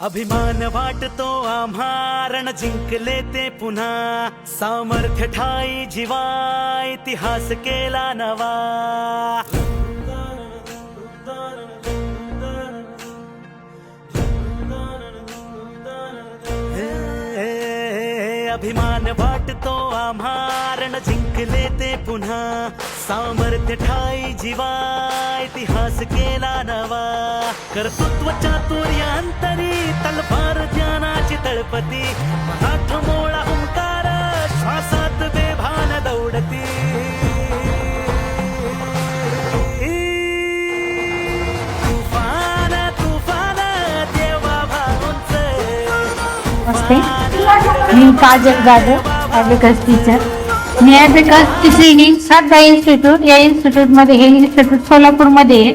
अभिमान वाटतो आम्हा रण जिंकले ते पुन्हा सामर्थ्य ठाई जीवा इतिहास केला नवा अभिमान वाटतो आम्हा रण जिंकले ते पुन्हा सामर्थ्य ठाई जीवा इतिहास केला नवा कर्तृत्व चातुर्यांतरी तलवार ज्ञानाची तळपती मराठ मोळा ओंकार श्वासात बेभान दौडती तुफान तुफान देवा भाऊंच नमस्ते, मी काजल जाधव, ॲबॅकस टीचर. मी ॲबॅकस ट्रेनिंग श्रद्धा इन्स्टिट्यूट या इन्स्टिट्यूटमध्ये हे इन्स्टिट्यूट सोलापूरमध्ये आहे.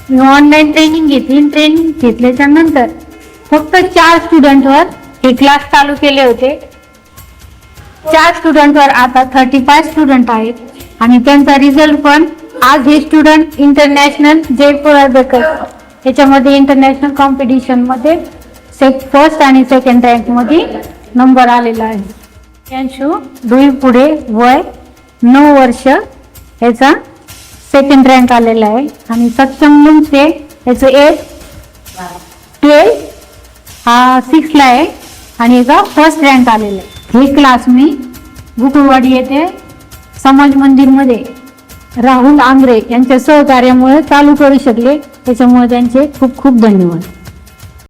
मी ऑनलाईन ट्रेनिंग घेतली. ट्रेनिंग घेतल्याच्या नंतर फक्त 4 स्टुडंटवर हे क्लास चालू केले होते. 4 स्टुडंटवर आता 35 स्टुडंट आहेत आणि त्यांचा रिझल्ट पण आज हे स्टुडंट इंटरनॅशनल जयपूर ॲबॅकस याच्यामध्ये इंटरनॅशनल कॉम्पिटिशनमध्ये फर्स्ट आणि सेकंड रँकमध्ये नंबर आलेला आहे. यांशू दुई पुढे वय 9 वर्ष याचा सेकंड रँक आलेला आहे आणि सक्षम मुंगसे याचं एज 12 हा 6ला आहे आणि याचा फर्स्ट रँक आलेला आहे. हे क्लास मी गुकुळवाडी येथे समाज मंदिरमध्ये राहुल आंग्रे यांच्या सहकार्यामुळे चालू करू शकले. त्याच्यामुळे त्यांचे खूप खूप धन्यवाद.